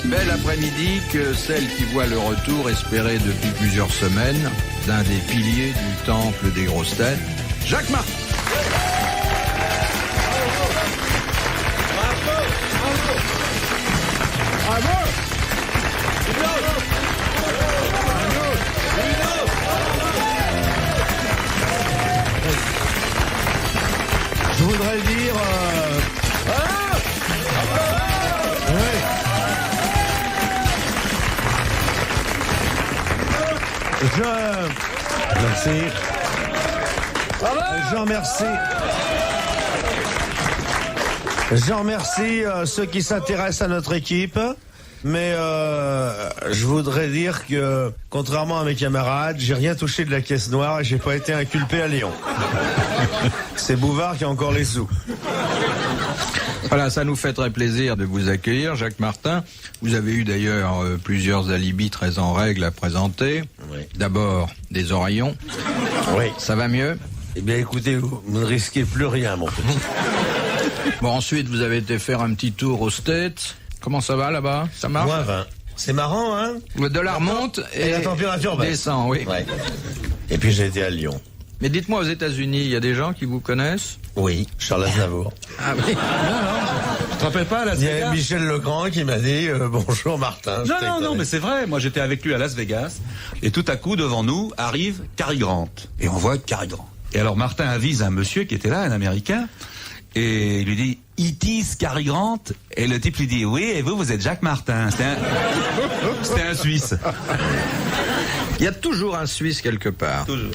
Bel après-midi que celle qui voit le retour espéré depuis plusieurs semaines d'un des piliers du temple des grosses têtes, Jacques Martin. Je voudrais dire... Merci. Je remercie ceux qui s'intéressent à notre équipe, mais je voudrais dire que, contrairement à mes camarades, j'ai rien touché de la caisse noire et j'ai pas été inculpé à Lyon. C'est Bouvard qui a encore les sous. Voilà, ça nous fait très plaisir de vous accueillir, Jacques Martin. Vous avez eu d'ailleurs plusieurs alibis très en règle à présenter. Oui. D'abord, des oreillons. Oui. Ça va mieux? Eh bien, écoutez, vous ne risquez plus rien, mon petit. Bon, ensuite, vous avez été faire un petit tour aux States. Comment ça va là-bas? Ça marche? Moins 20. C'est marrant, hein? Le dollar monte et la température baisse. descend, oui. Ouais. Et puis j'ai été à Lyon. Mais dites-moi, aux États-Unis, il y a des gens qui vous connaissent? Oui, Charles Aznavour. Ah oui. Tu te rappelles pas à Las Il y a Vegas? Michel Legrand qui m'a dit bonjour Martin. Non, mais c'est vrai. Moi, j'étais avec lui à Las Vegas. Et tout à coup, devant nous, arrive Cary Grant. Et on voit Cary Grant. Et alors, Martin avise un monsieur qui était là, un Américain. Et il lui dit, "It is Cary Grant." Et le type lui dit, "Oui, et vous êtes Jacques Martin." C'était un Suisse. Il y a toujours un Suisse quelque part. Toujours.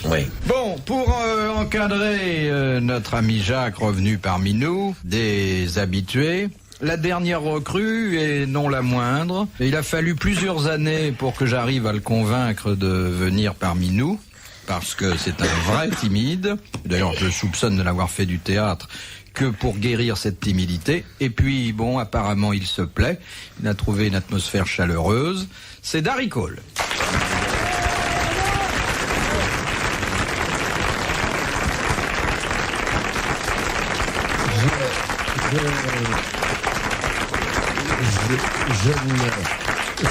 Oui. Bon, pour encadrer notre ami Jacques revenu parmi nous, des habitués, la dernière recrue et non la moindre. Il a fallu plusieurs années pour que j'arrive à le convaincre de venir parmi nous, parce que c'est un vrai timide. D'ailleurs, je soupçonne de l'avoir fait du théâtre que pour guérir cette timidité. Et puis, bon, apparemment, il se plaît. Il a trouvé une atmosphère chaleureuse. C'est Darry Cole.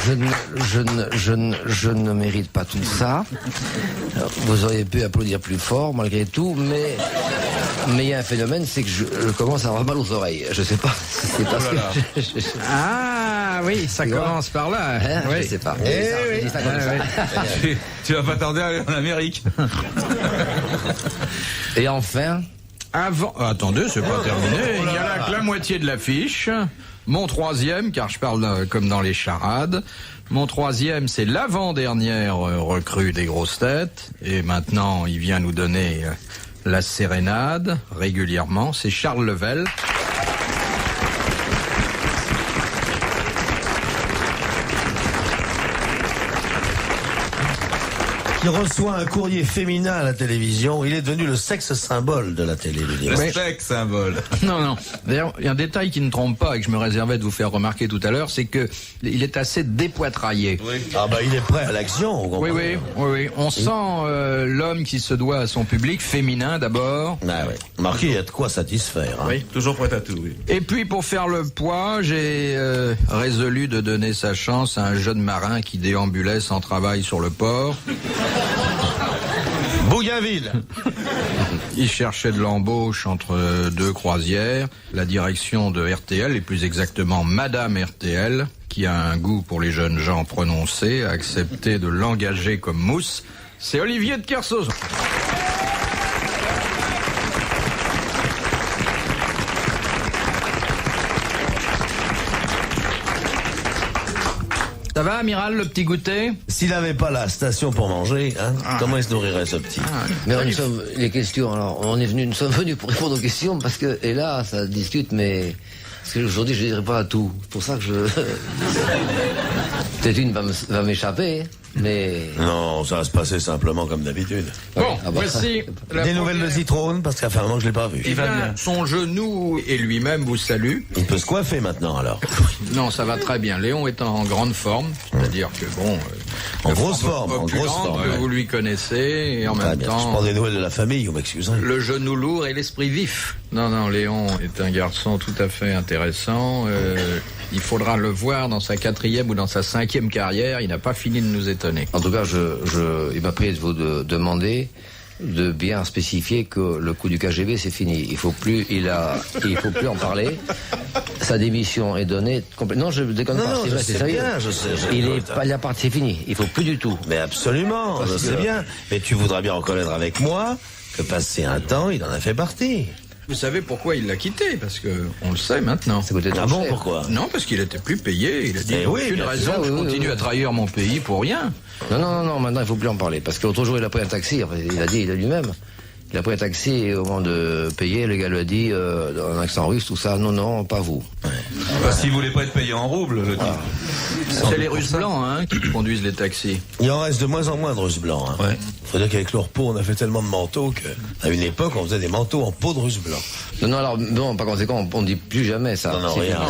Je ne mérite pas tout ça. Vous auriez pu applaudir plus fort malgré tout, mais il y a un phénomène, c'est que je commence à avoir mal aux oreilles. Je sais pas si c'est parce que... Ah oui, ça commence par là. Hein, Oui. je sais pas. Eh Je dis ça comme ça. Tu vas pas tarder à aller en Amérique. Et enfin, Avant, attendez, c'est pas terminé. Il y a là que la moitié de l'affiche. Mon troisième, car je parle comme dans les charades. Mon troisième, c'est l'avant-dernière recrue des grosses têtes. Et maintenant, il vient nous donner la sérénade régulièrement. C'est Charles Level. Qui reçoit un courrier féminin à la télévision. Il est devenu le sexe symbole de la télé. Le sexe symbole. Non. D'ailleurs, il y a un détail qui ne trompe pas et que je me réservais de vous faire remarquer tout à l'heure, c'est que il est assez dépoitraillé. Oui. Ah bah il est prêt à l'action. vous comprenez. Oui. On sent l'homme qui se doit à son public, féminin d'abord. Ah oui. Marqué, il y a de quoi satisfaire. Hein. Oui, toujours prêt à tout, oui. Et puis pour faire le poids, j'ai résolu de donner sa chance à un jeune marin qui déambulait sans travail sur le port. Bougainville. Il cherchait de l'embauche entre deux croisières. La direction de RTL, et plus exactement Madame RTL, qui a un goût pour les jeunes gens prononcés, a accepté de l'engager comme mousse. C'est Olivier de Kersauzon. Ça va, amiral, le petit goûter? S'il n'avait pas la station pour manger, hein, comment il se nourrirait ce petit? mais les questions, alors, nous sommes venus pour répondre aux questions parce que, et là, ça discute, mais, parce qu'aujourd'hui, je ne dirai pas à tout. C'est pour ça que peut-être une va m'échapper, mais... Non, ça va se passer simplement comme d'habitude. Bon, Ah bah, voici la Des nouvelles de Zitrone, parce qu'à faire un moment que je l'ai pas vu. Eh bien, son genou et lui-même vous saluent. Il peut se coiffer maintenant alors. Non, ça va très bien. Léon est en grande forme, c'est-à-dire que bon... En grosse forme, en grosse forme. Vous lui connaissez, et en même Bien, je temps... prends des nouvelles de la famille, vous m'excuserez. Le genou lourd et l'esprit vif. Non, Léon est un garçon tout à fait intéressant. Il faudra le voir dans sa 4e ou dans sa 5e carrière. Il n'a pas fini de nous étonner. En tout cas, il m'a pris de vous demander de bien spécifier que le coup du KGB c'est fini. Il faut plus en parler. Sa démission est donnée complètement. Non, je déconne pas. C'est vrai, c'est sérieux. La partie c'est fini. Il faut plus du tout. Mais absolument, je sais bien. Mais tu voudras bien reconnaître avec moi que passé un temps, il en a fait partie. Vous savez pourquoi il l'a quitté? Parce que on le sait maintenant. C'est peut-être Ah bon, pourquoi? Non, parce qu'il était plus payé. Il a dit oui, aucune bien raison que je continue à trahir mon pays pour rien. Non, maintenant il faut plus en parler. Parce que l'autre jour il a pris un taxi, enfin, il a lui-même. Il a pris un taxi et au moment de payer, le gars lui a dit, dans un accent russe, tout ça, non, pas vous. Parce qu'il voulait pas être payé en roubles, le type. C'est les Russes blancs qui conduisent les taxis. Il en reste de moins en moins de Russes blancs. Hein. Ouais. Faut dire qu'avec leur peau, on a fait tellement de manteaux qu'à une époque, on faisait des manteaux en peau de Russes blancs. Non, alors, non, par conséquent, on ne dit plus jamais ça. Non, C'est rien.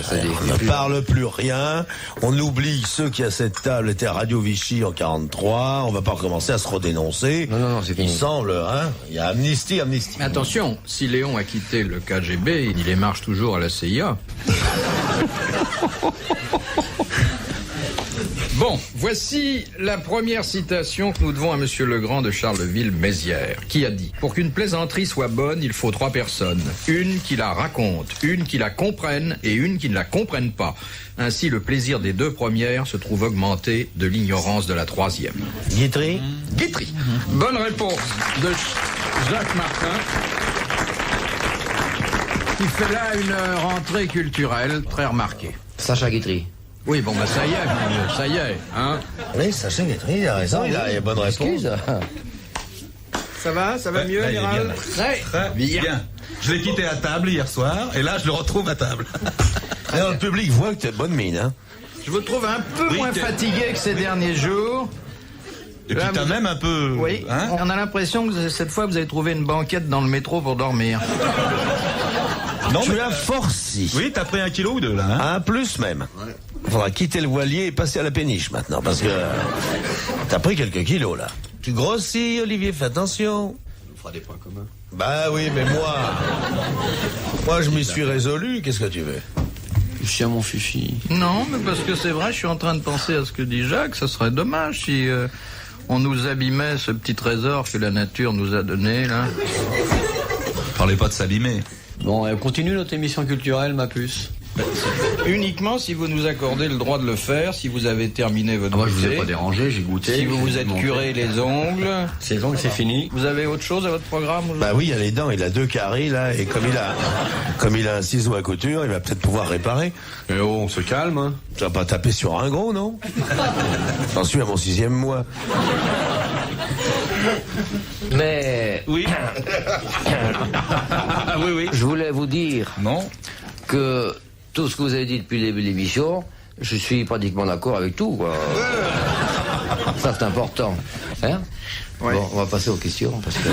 fini. On ne parle plus rien. On oublie ceux qui, à cette table, étaient à Radio Vichy en 43. On va pas recommencer à se redénoncer. Non, c'est fini. Il semble, il y a amnistie. Mais attention, si Léon a quitté le KGB, il émarge toujours à la CIA. Bon, voici la première citation que nous devons à Monsieur Legrand de Charleville-Mézières, qui a dit « Pour qu'une plaisanterie soit bonne, il faut 3 personnes. Une qui la raconte, une qui la comprenne et une qui ne la comprenne pas. Ainsi, le plaisir des 2 premières se trouve augmenté de l'ignorance de la 3e. » Guitry? Guitry. Bonne réponse de Jacques Martin, qui fait là une rentrée culturelle très remarquée. Sacha Guitry. Oui, bon, ça y est, hein. Oui, Sacha Guitry, il a raison, il a bonne réponse. Excuse. Ça va mieux, là, il est Amiral? Très bien. Je l'ai quitté à table hier soir, et là, je le retrouve à table. Alors, le public voit que t'as bonne mine, hein. Je vous trouve un peu Oui, moins fatigué que ces derniers jours. Et puis t'as même un peu... Oui, Hein, on a l'impression que cette fois, vous avez trouvé une banquette dans le métro pour dormir. non, Tu mais, l'as forci. oui, t'as pris 1 kilo ou 2, là. Hein. Un plus même. Il faudra quitter le voilier et passer à la péniche maintenant, parce que t'as pris quelques kilos là. Tu grossis, Olivier, fais attention. On fera des points communs. Bah oui, mais moi je m'y suis résolu, qu'est-ce que tu veux? Le chien, mon fifi. Non, mais parce que c'est vrai, je suis en train de penser à ce que dit Jacques. Ça serait dommage si on nous abîmait ce petit trésor que la nature nous a donné, là. Parlez pas de s'abîmer. Bon, on continue notre émission culturelle, ma puce. Uniquement si vous nous accordez le droit de le faire, si vous avez terminé votre Moi, je vous ai goûter, pas dérangé, j'ai goûté. si vous vous êtes curé les ongles. C'est ongles, c'est fini. Vous avez autre chose à votre programme aujourd'hui? Bah oui, il y a les dents, il a 2 caries là, et comme il a un ciseau à couture, il va peut-être pouvoir réparer. Eh oh, on se calme, hein. Tu vas pas taper sur un gros, non? J'en suis à mon 6e mois. Mais Oui. oui. je voulais vous dire Non. que tout ce que vous avez dit depuis le début de l'émission, je suis pratiquement d'accord avec tout, quoi. Ça, c'est important. Hein? Ouais. Bon, on va passer aux questions, parce que...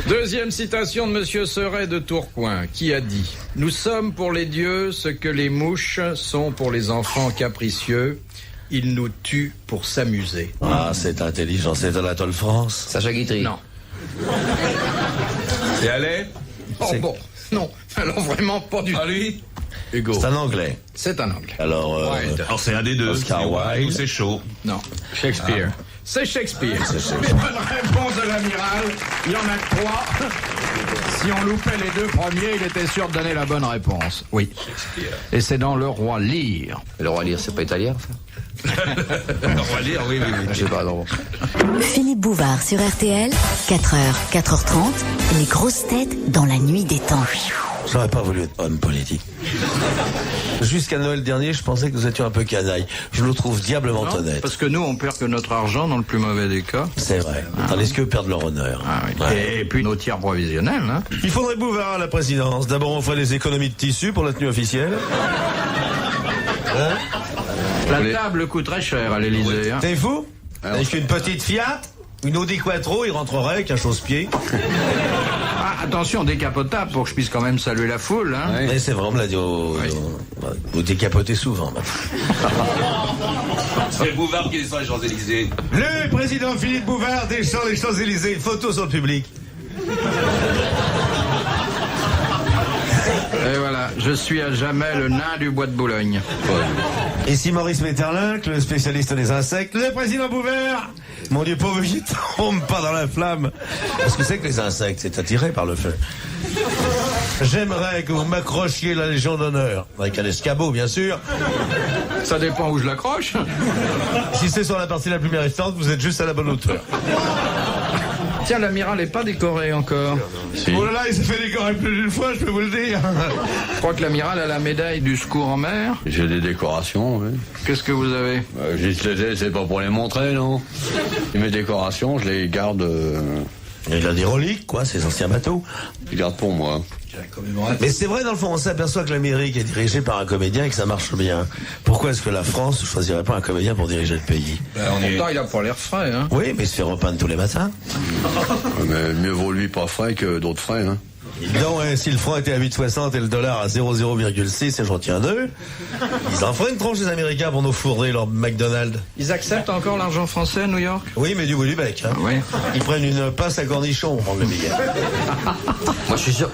Deuxième citation de Monsieur Seuret de Tourcoing, qui a dit « Nous sommes pour les dieux ce que les mouches sont pour les enfants capricieux. Ils nous tuent pour s'amuser. Ah, c'est intelligent, c'est Anatole France. Sacha Guitry. » Non. Et allez. Oh bon, non. Alors vraiment pas du tout. À lui. Hugo. C'est un anglais. C'est un anglais. Alors, Wilde. Alors c'est un des deux. Oscar C'est Wilde. ou c'est chaud. Non. Shakespeare. C'est Shakespeare. C'est Shakespeare. Mais bonne réponse de l'amiral. Il y en a que 3. Si on loupait les 2 premiers, il était sûr de donner la bonne réponse. Oui. Et c'est dans Le Roi Lear. Le roi Lear, c'est pas italien, ça? On va lire, oui. Je sais pas, non. Philippe Bouvard sur RTL, 4h, 4h30, les grosses têtes dans la nuit des temps. J'aurais pas voulu être homme politique. Jusqu'à Noël dernier, je pensais que vous étiez un peu canaille. Je le trouve diablement Non, honnête. parce que nous, on perd que notre argent dans le plus mauvais des cas. C'est vrai. Tandis qu'eux perdent leur honneur. Ah oui. Ouais. Et puis nos tiers provisionnels. Hein. Il faudrait Bouvard à la présidence. D'abord, on ferait des économies de tissu pour la tenue officielle. La table coûte très cher à l'Élysée. Hein. T'es fou? Avec une petite Fiat, une Audi Quattro, il rentrerait avec un chausse-pied. Ah, attention, décapotable pour que je puisse quand même saluer la foule. Hein. Ouais. Mais c'est vrai, on me l'a dit, vous décapotez souvent. Maintenant. C'est Bouvard qui descend les Champs-Élysées. Le président Philippe Bouvard descend les Champs-Élysées. Photo sur le public. Et voilà, je suis à jamais le nain du bois de Boulogne. Ici Maurice Metterlinck, le spécialiste des insectes. Le président Bouvard. Mon Dieu, pauvre, il tombe pas dans la flamme. Parce que c'est que les insectes, c'est attiré par le feu. J'aimerais que vous m'accrochiez la Légion d'honneur. Avec un escabeau, bien sûr. Ça dépend où je l'accroche. Si c'est sur la partie la plus méritante, vous êtes juste à la bonne hauteur. Tiens, l'amiral n'est pas décoré encore. Si. Oh là là, il s'est fait décorer plus d'une fois, je peux vous le dire. Je crois que l'amiral a la médaille du secours en mer. J'ai des décorations, oui. Qu'est-ce que vous avez? Juste c'est pas pour les montrer, non. Et mes décorations, je les garde. Il a des reliques, quoi, ces anciens bateaux. Je les garde pour moi. Mais c'est vrai, dans le fond, on s'aperçoit que l'Amérique est dirigée par un comédien et que ça marche bien. Pourquoi est-ce que la France ne choisirait pas un comédien pour diriger le pays? Pourtant, il a pas l'air frais, hein. Oui, mais il se fait repeindre tous les matins. Mais mieux vaut lui pas frais que d'autres frais, hein. Donc, si le franc était à 8,60 et le dollar à 0,06 et je retiens 2, ils en feraient une tronche les Américains pour nous fourrer leur McDonald's. Ils acceptent encore l'argent français à New York? Oui, mais du bout du bec. Hein. Oui. Ils prennent une pince à cornichon pour prendre le billet. Moi, je suis sûr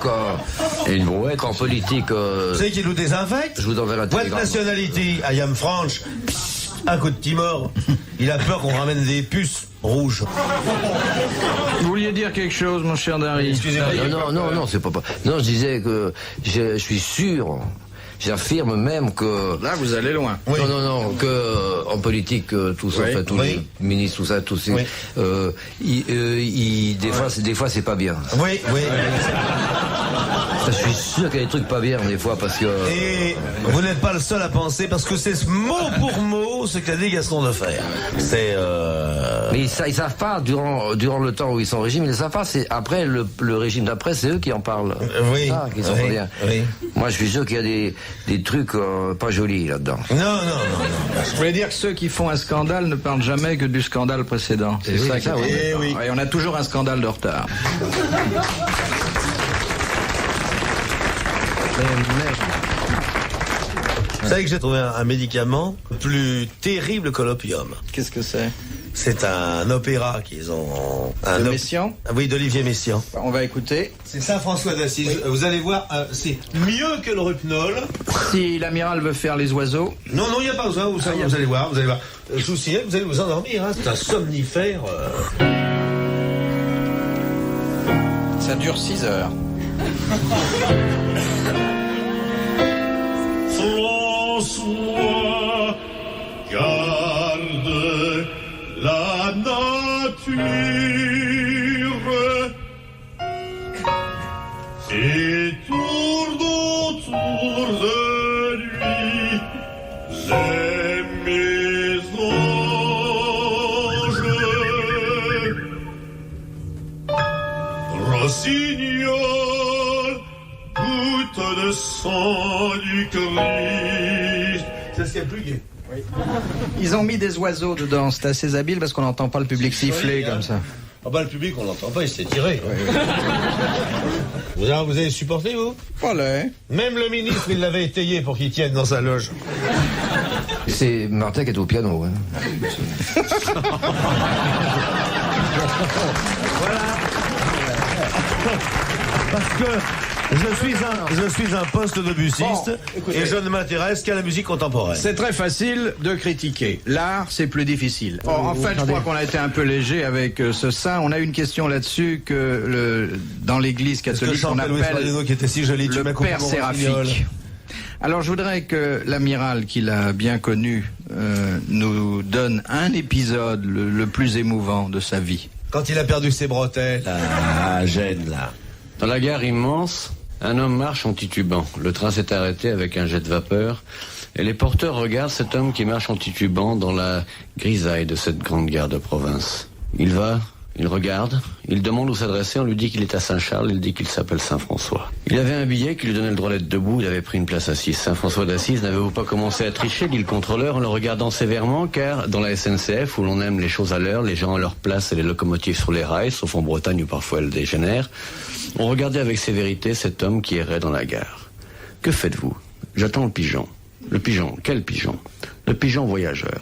Et une brouette. qu'en politique, Vous savez qui nous désinfecte? je vous enverrai un What télégramme. nationality? I am French. Un coup de Timor. Il a peur qu'on ramène des puces rouges. Vous vouliez dire quelque chose, mon cher Dari? Excusez-moi. Non, c'est pas. Non, je disais que je suis sûr, j'affirme même que. Là, vous allez loin. Oui. Non, que en politique, tout ça, Oui, enfin, tous oui. les ministres, tout ça, tous ces. Oui. Des fois, c'est pas bien. Oui. Je suis sûr qu'il y a des trucs pas bien, des fois, parce que. Et vous n'êtes pas le seul à penser, parce que c'est mot pour mot ce qu'a dit Gaston Defferre. C'est Mais ils savent pas, durant le temps où ils sont au régime, ils ne savent pas. C'est après, le régime d'après, c'est eux qui en parlent. Oui. Ah, qui sont Oui. pas bien. Oui. Moi, je suis sûr qu'il y a des trucs pas jolis là-dedans. Non. Je voulais dire que ceux qui font un scandale ne parlent jamais que du scandale précédent. C'est oui, ça ça, qui oui. est- Eh oui. Et on a toujours un scandale de retard. Vous savez que j'ai trouvé un médicament plus terrible que l'opium. Qu'est-ce que c'est? C'est un opéra qu'ils ont... De Messiaen? Ah oui, d'Olivier Messiaen. On va écouter. C'est Saint-François d'Assise. Vous allez voir, c'est mieux que le Rupnol. Si l'amiral veut faire les oiseaux, Non, il n'y a pas besoin, vous allez voir. Je vous signale, vous allez vous endormir. Hein. C'est un somnifère. ça dure 6 heures. François, garde la nature et tourne autour de lui les mésanges. Rossignol, goutte de sang du Christ. C'est ce qu'il y a de plus gai. Ils ont mis des oiseaux dedans, c'est assez habile parce qu'on n'entend pas le public siffler comme ça. Ah bah le public, on l'entend pas, il s'est tiré. Vous avez supporté, vous? Voilà. Même le ministre, il l'avait étayé pour qu'il tienne dans sa loge. C'est Martin qui est au piano. Hein. Parce que je suis un poste de bussiste Bon, écoutez. et je ne m'intéresse qu'à la musique contemporaine. C'est très facile de critiquer. L'art, c'est plus difficile. En fait, je crois qu'on a été un peu léger avec ce saint. On a une question là-dessus que dans l'Église Est-ce que catholique, on chantait Louis appelle Ferdinand qui était si joli, tu le m'as Père compris, mon rossignol. séraphique. Alors, je voudrais que l'amiral, qui l'a bien connu, nous donne un épisode le plus émouvant de sa vie. Quand il a perdu ses bretelles à Gênes, là. Dans la gare immense, un homme marche en titubant. Le train s'est arrêté avec un jet de vapeur. Et les porteurs regardent cet homme qui marche en titubant dans la grisaille de cette grande gare de province. Il va, il regarde, il demande où s'adresser, on lui dit qu'il est à Saint-Charles, il dit qu'il s'appelle Saint-François. Il avait un billet qui lui donnait le droit d'être debout, il avait pris une place assise. Saint-François d'Assise, n'avez-vous pas commencé à tricher, dit le contrôleur en le regardant sévèrement, car dans la SNCF, où l'on aime les choses à l'heure, les gens à leur place et les locomotives sur les rails, sauf en Bretagne où parfois elles dégénèrent, On regardait avec sévérité cet homme qui errait dans la gare. Que faites-vous? J'attends le pigeon. Le pigeon? Quel pigeon? Le pigeon voyageur.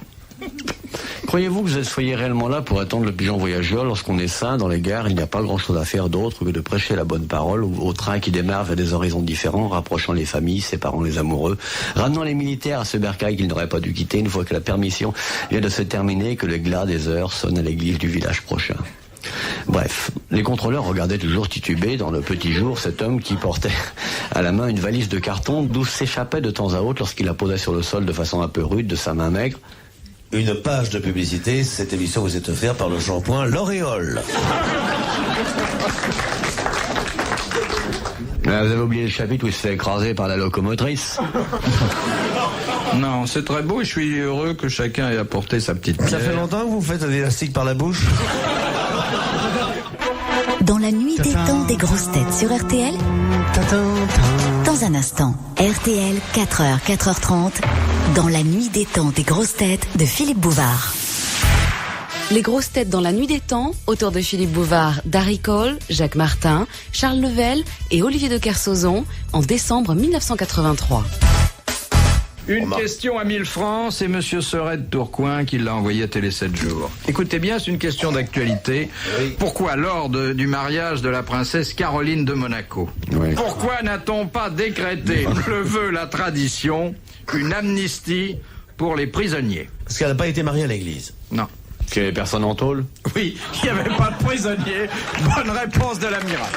Croyez-vous que vous soyez réellement là pour attendre le pigeon voyageur lorsqu'on est sain dans les gares? Il n'y a pas grand-chose à faire d'autre que de prêcher la bonne parole au train qui démarre vers des horizons différents, rapprochant les familles, séparant les amoureux, ramenant les militaires à ce bercail qu'ils n'auraient pas dû quitter une fois que la permission vient de se terminer et que le glas des heures sonne à l'église du village prochain. Bref, les contrôleurs regardaient toujours titubés dans le petit jour cet homme qui portait à la main une valise de carton d'où s'échappait de temps à autre lorsqu'il la posait sur le sol de façon un peu rude de sa main maigre. Une page de publicité, cette émission vous est offerte par le shampoing L'Oréal. Vous avez oublié le chapitre où il se fait écraser par la locomotrice. Non, c'est très beau et je suis heureux que chacun ait apporté sa petite pierre. Ça fait longtemps que vous faites un élastique par la bouche? Dans la nuit des temps des grosses têtes sur RTL, dans un instant, RTL 4h, 4h30, dans la nuit des temps des grosses têtes de Philippe Bouvard. Les grosses têtes dans la nuit des temps, autour de Philippe Bouvard, Darry Cole, Jacques Martin, Charles Level et Olivier de Kersauzon en décembre 1983. Une question à 1000 francs, c'est Monsieur Seret de Tourcoing qui l'a envoyé à Télé 7 jours. Écoutez bien, c'est une question d'actualité. Oui. Pourquoi, lors du mariage de la princesse Caroline de Monaco, pourquoi n'a-t-on pas décrété, le veut la tradition, une amnistie pour les prisonniers? Parce qu'elle n'a pas été mariée à l'église. Non. Qu'il y avait personne en tôle? Oui, il n'y avait pas de prisonniers. Bonne réponse de l'amiral.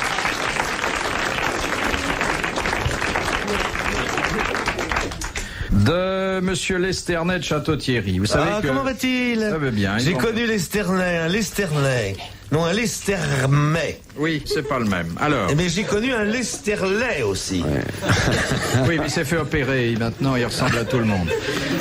De Monsieur Lesternay de Château-Thierry. Vous savez que... comment va-t-il? Ça va bien. J'ai connu Lesternay, un Lesternay. Non, un Lestermet. Oui, c'est pas le même. Alors. Mais j'ai connu un Lesterlet aussi. Ouais. Oui, mais il s'est fait opérer. Maintenant, il ressemble à tout le monde.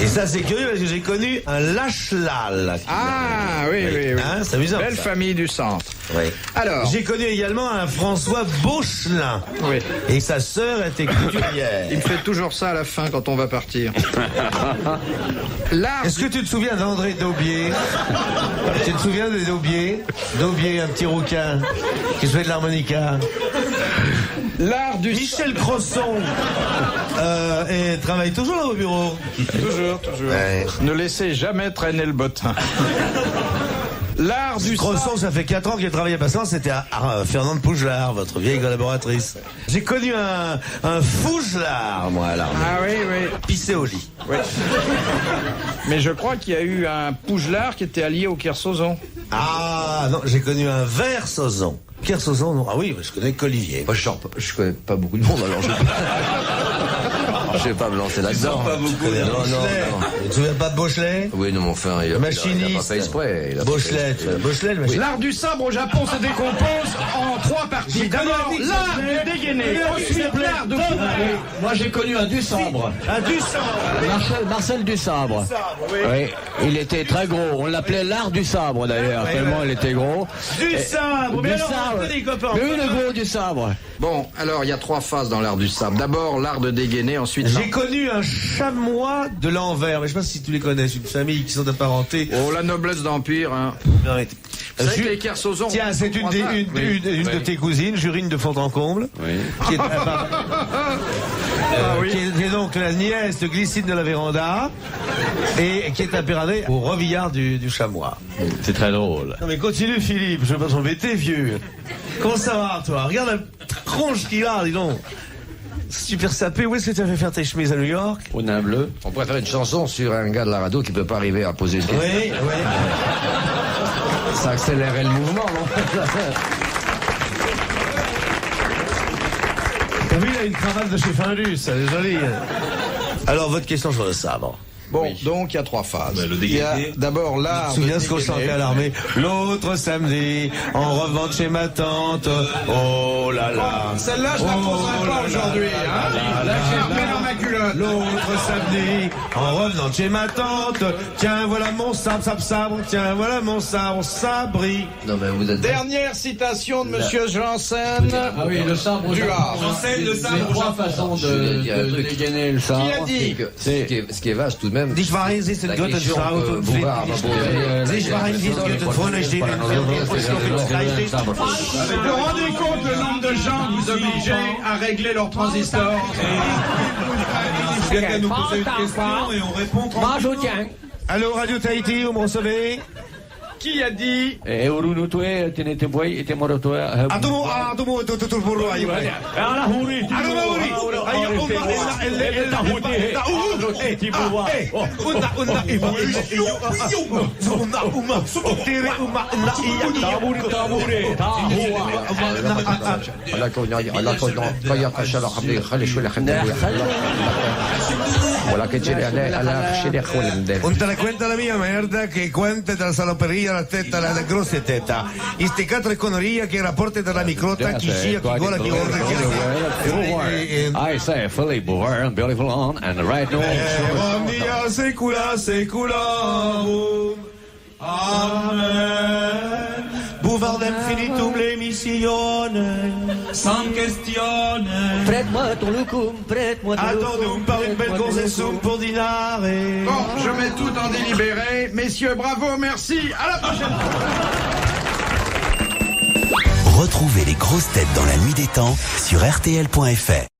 Et ça, c'est curieux parce que j'ai connu un Lachelal. Ah, oui. Hein, c'est amusant. Belle ça. Famille du centre. Oui. Alors. J'ai connu également un François Beauchelin. Oui. Et sa sœur était couturière. Il me fait toujours ça à la fin quand on va partir. Est-ce que tu te souviens d'André Daubier? Tu te souviens de Daubier? Daubier, un petit rouquin qui jouait de l'harmonica. L'art du... Michel Crosson et travaille toujours là au bureau. Toujours. Ouais. Ne laissez jamais traîner le bottin. L'art du Crosson, ça fait 4 ans qu'il travaille à Passant, c'était à Fernande Pougelard, votre vieille collaboratrice. J'ai connu un Fougelard, moi, à l'armée. Ah oui. Pissé au lit. Oui. Mais je crois qu'il y a eu un Pougelard qui était allié au Kersauzon. Ah, non, j'ai connu un Versauzon. Kersauzon, non. Ah oui, je connais qu'Olivier. Moi, je connais pas beaucoup de monde, alors je vais pas me lancer là-dedans. Non. Tu te souviens pas de Bachelet? Oui, non, mais enfin, il a pas fait exprès. Bachelet, le machin. L'art du sabre au Japon se décompose en 3 parties. D'abord, l'art du dégainé. Ensuite, l'art de... Moi, j'ai connu un Dusabre. Un Dusabre. Marcel Dusabre. Oui, il était très gros. On l'appelait l'art du sabre, d'ailleurs, tellement il était gros. Du sabre. Mais oui, le gros du sabre. Bon, alors, il y a 3 phases dans l'art du sabre. D'abord, l'art de dégainer, ensuite... J'ai connu un chamois de l'Anvers, mais je sais pas si tu les connais, c'est une famille qui sont apparentés. Oh, la noblesse d'empire, hein. C'est vrai que les Kersauzon... Tiens, c'est une de tes cousines, Jurine de Fontencomble, qui est donc la nièce de Glycine de la Véranda, et qui est impéradée au revillard du chamois. C'est très drôle. Non mais continue Philippe, je vais pas t'embêter vieux. Comment ça va toi? Regarde la tronche qu'il a, dis donc. Super sapé, où est-ce que tu as fait faire tes chemises à New York? Au nain bleu. On pourrait faire une chanson sur un gars de la radio qui peut pas arriver à poser une question. Oui. Ça accélérait le mouvement, non? T'as vu, il a une cravate de chez Findus, ça est joli. Alors, votre question sur le sabre. Bon, donc il y a 3 phases. Le Il y a d'abord l'art. Je me souviens ce qu'on chantait à l'armée. L'autre samedi, en revenant de chez ma tante. Oh là là. Celle-là, je la poserai pas aujourd'hui. Là, j'ai remis dans ma culotte. L'autre samedi, en revenant de chez ma tante. Tiens, voilà mon sabre. Tiens, voilà mon sabre, sabri. Non, mais vous êtes... Dernière citation de Monsieur Janssen. Ah oui, le sabre du Havre. Janssen, le sabre. 3 façons de dégainer le sabre. Qui a dit? Ce qui est vache tout de même, même. Dich waren Sie sind La Gottes question Frau que und Bouvard va poser, Sich waren Sie Gottes Freunde stehen. Vous vous rendez compte le nombre de gens que vous obligez à régler leur transistor? Quelqu'un nous pose une question et on répond tranquillement. Allô, Radio Tahiti, vous me recevez? Qui a dit? Un te la cuenta la mia merda che cuenta della saloperia la testa, la grossa testa. Iste catre conoria che rapporti della microta, chi sia, chi gola, chi ordina, I say Philippe Bouvard and Billy Fallon, and right now. Omnia secula secularum. Amen. Bouvardem finitum l'emissione. Sans question. Prête-moi ton loukoum, prête-moi ton loukoum. Attendons par une belle gonzessum pour dîner. Bon, je mets tout en délibéré. Messieurs, bravo, merci. À la prochaine fois. Retrouvez les grosses têtes dans la nuit des temps sur RTL.fr.